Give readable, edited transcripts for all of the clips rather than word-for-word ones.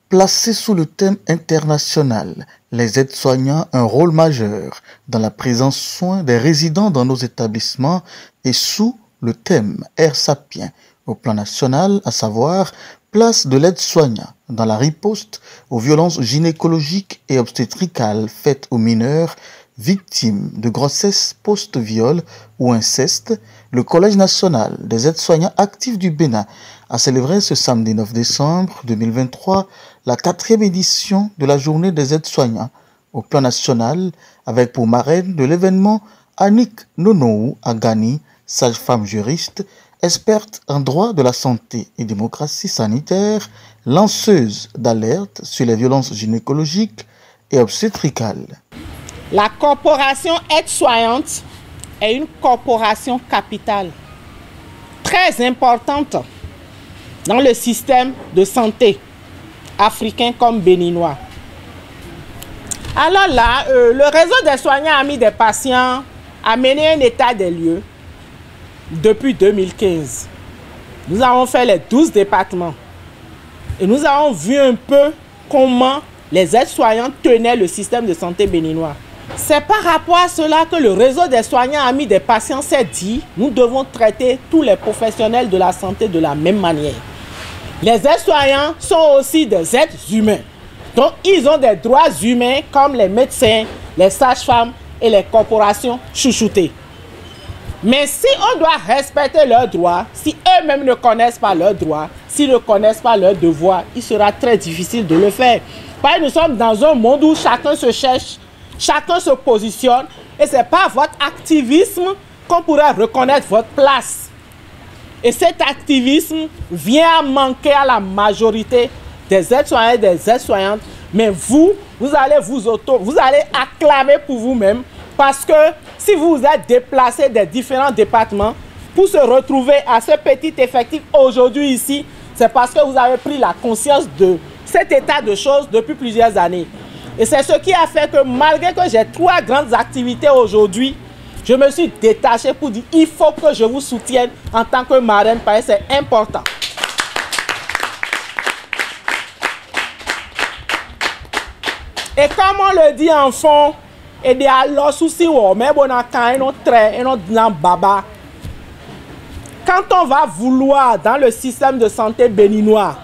Placés sous le thème international, les aides-soignants un rôle majeur dans la prise en soin des résidents dans nos établissements et sous le thème Air Sapiens au plan national, à savoir place de l'aide-soignant dans la riposte aux violences gynécologiques et obstétricales faites aux mineurs victimes de grossesse post-viol ou inceste, le Collège national des aides-soignants actifs du Bénin a célébré ce samedi 9 décembre 2023 la 4e édition de la journée des aides-soignants au plan national avec pour marraine de l'événement Annick Nonou Agani, sage-femme juriste, experte en droit de la santé et démocratie sanitaire, lanceuse d'alerte sur les violences gynécologiques et obstétricales. La corporation aide-soignante est une corporation capitale très importante dans le système de santé africain comme béninois. Alors là, le réseau des soignants amis des patients a mené un état des lieux depuis 2015. Nous avons fait les 12 départements et nous avons vu un peu comment les aides-soignants tenaient le système de santé béninois. C'est par rapport à cela que le réseau des soignants amis des patients s'est dit nous devons traiter tous les professionnels de la santé de la même manière. Les aides-soignants sont aussi des êtres humains. Donc, ils ont des droits humains comme les médecins, les sages-femmes et les corporations chouchoutées. Mais si on doit respecter leurs droits, si eux-mêmes ne connaissent pas leurs droits, s'ils ne connaissent pas leurs devoirs, il sera très difficile de le faire. Parce que nous sommes dans un monde où chacun se cherche, chacun se positionne, et ce n'est pas votre activisme qu'on pourrait reconnaître votre place. Et cet activisme vient à manquer à la majorité des aides-soignants et des aides-soignantes. Mais vous allez acclamer pour vous-même parce que si vous vous êtes déplacé des différents départements pour se retrouver à ce petit effectif aujourd'hui ici, c'est parce que vous avez pris la conscience de cet état de choses depuis plusieurs années. Et c'est ce qui a fait que malgré que j'ai 3 grandes activités aujourd'hui, je me suis détaché pour dire il faut que je vous soutienne en tant que marraine parce que c'est important. Et comme on le dit en fond, et de alors souci mais bon baba. Quand on va vouloir dans le système de santé béninois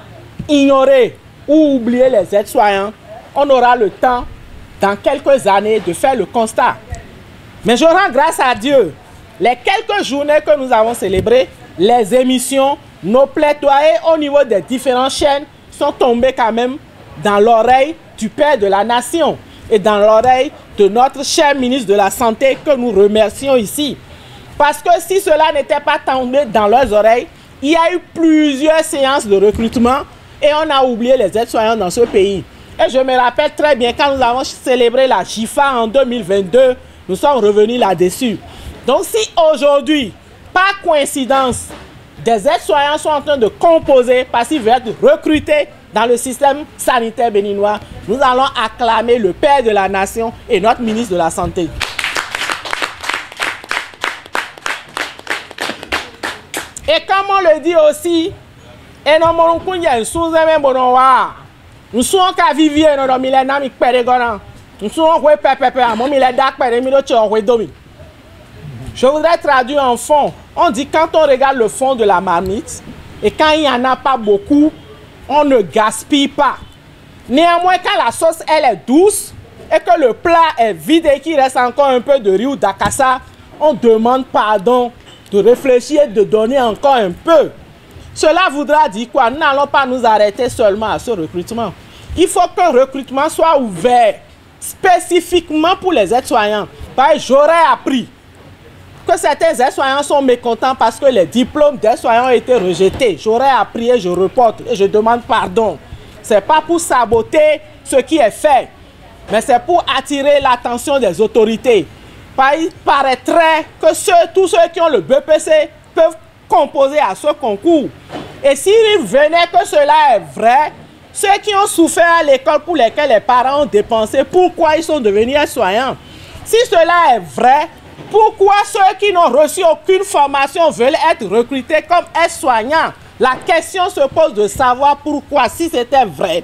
ignorer ou oublier les aides-soignants, on aura le temps dans quelques années de faire le constat. Mais je rends grâce à Dieu. Les quelques journées que nous avons célébrées, les émissions, nos plaidoyers au niveau des différentes chaînes sont tombés quand même dans l'oreille du Père de la Nation et dans l'oreille de notre cher ministre de la Santé que nous remercions ici. Parce que si cela n'était pas tombé dans leurs oreilles, il y a eu plusieurs séances de recrutement et on a oublié les aides-soignants dans ce pays. Et je me rappelle très bien quand nous avons célébré la GIFA en 2022, nous sommes revenus là-dessus. Donc si aujourd'hui, par coïncidence, des aides-soignants sont en train de composer parce qu'ils veulent être recrutés dans le système sanitaire béninois, nous allons acclamer le Père de la Nation et notre ministre de la Santé. Et comme on le dit aussi, et non mon kunye sous-aimé bonowa, nous sommes qu'à vivre dans le millénaire pérégoran. Nous sommes à mon millénaire pérégoran. Je voudrais traduire en fond. On dit quand on regarde le fond de la marmite, et quand il n'y en a pas beaucoup, on ne gaspille pas. Néanmoins, quand la sauce elle est douce et que le plat est vide et qu'il reste encore un peu de riz ou d'acassa, on demande pardon de réfléchir et de donner encore un peu. Cela voudra dire quoi? Nous n'allons pas nous arrêter seulement à ce recrutement. Il faut qu'un recrutement soit ouvert spécifiquement pour les aides-soignants. J'aurais appris que certains aides-soignants sont mécontents parce que les diplômes d'aides-soignants ont été rejetés. J'aurais appris et je reporte et je demande pardon. Ce n'est pas pour saboter ce qui est fait, mais c'est pour attirer l'attention des autorités. Il paraîtrait que tous ceux qui ont le BPC peuvent composer à ce concours. Et s'il venait que cela est vrai, ceux qui ont souffert à l'école pour lesquels les parents ont dépensé, pourquoi ils sont devenus aides-soignants? Si cela est vrai, pourquoi ceux qui n'ont reçu aucune formation veulent être recrutés comme aides-soignants? La question se pose de savoir pourquoi, si c'était vrai.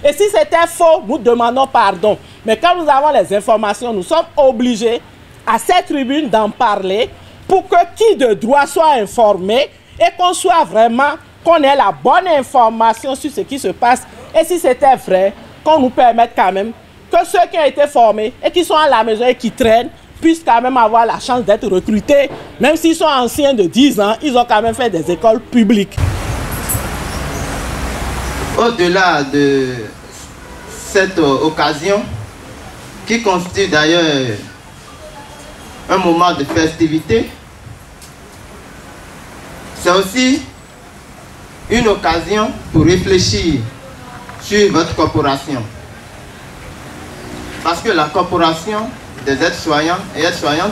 Et si c'était faux, nous demandons pardon. Mais quand nous avons les informations, nous sommes obligés à cette tribune d'en parler pour que qui de droit soit informé et qu'on soit vraiment, qu'on ait la bonne information sur ce qui se passe. Et si c'était vrai, qu'on nous permette quand même que ceux qui ont été formés et qui sont à la maison et qui traînent puissent quand même avoir la chance d'être recrutés. Même s'ils sont anciens de 10 ans, ils ont quand même fait des écoles publiques. Au-delà de cette occasion, qui constitue d'ailleurs un moment de festivité, c'est aussi une occasion pour réfléchir sur votre corporation. Parce que la corporation des aides-soignants et aides-soignantes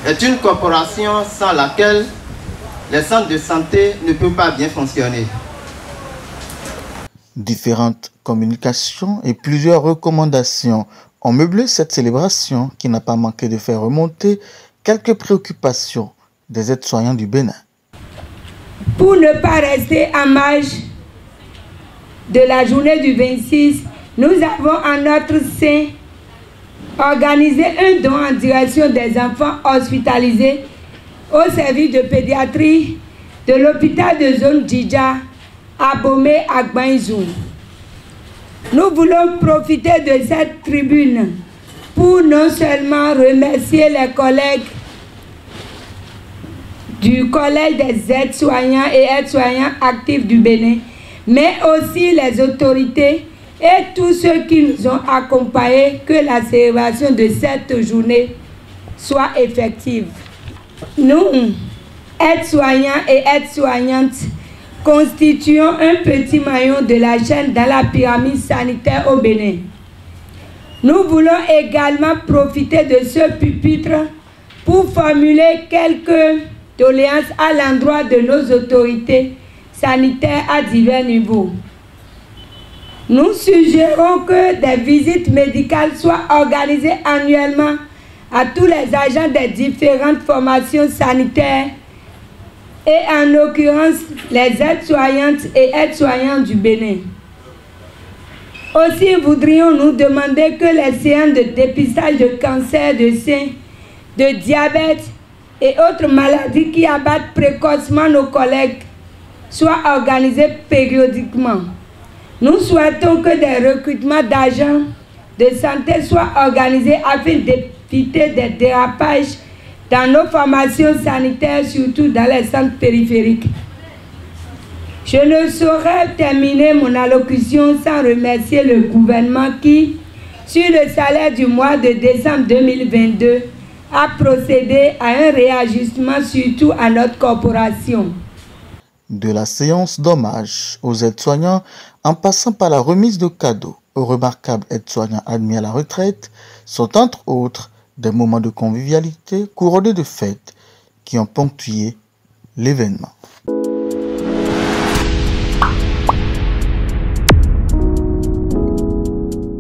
est une corporation sans laquelle les centres de santé ne peuvent pas bien fonctionner. Différentes communications et plusieurs recommandations ont meublé cette célébration qui n'a pas manqué de faire remonter quelques préoccupations des aides-soignants du Bénin. Pour ne pas rester en marge de la journée du 26, nous avons en notre sein organisé un don en direction des enfants hospitalisés au service de pédiatrie de l'hôpital de zone Djidja à Bomé à Gbaïzou. Nous voulons profiter de cette tribune pour non seulement remercier les collègues du Collège des aides-soignants et aides-soignants actifs du Bénin, mais aussi les autorités et tous ceux qui nous ont accompagnés, que la célébration de cette journée soit effective. Nous, aides-soignants et aides-soignantes, constituons un petit maillon de la chaîne dans la pyramide sanitaire au Bénin. Nous voulons également profiter de ce pupitre pour formuler quelques doléances à l'endroit de nos autorités sanitaires à divers niveaux. Nous suggérons que des visites médicales soient organisées annuellement à tous les agents des différentes formations sanitaires et en l'occurrence les aides-soignantes et aides-soignants du Bénin. Aussi voudrions-nous demander que les séances de dépistage de cancer de sein, de diabète et autres maladies qui abattent précocement nos collègues soient organisées périodiquement. Nous souhaitons que des recrutements d'agents de santé soient organisés afin d'éviter des dérapages dans nos formations sanitaires, surtout dans les centres périphériques. Je ne saurais terminer mon allocution sans remercier le gouvernement qui, sur le salaire du mois de décembre 2022, a procédé à un réajustement surtout à notre corporation. De la séance d'hommage aux aides-soignants en passant par la remise de cadeaux aux remarquables aides-soignants admis à la retraite sont entre autres des moments de convivialité couronnés de fêtes qui ont ponctué l'événement.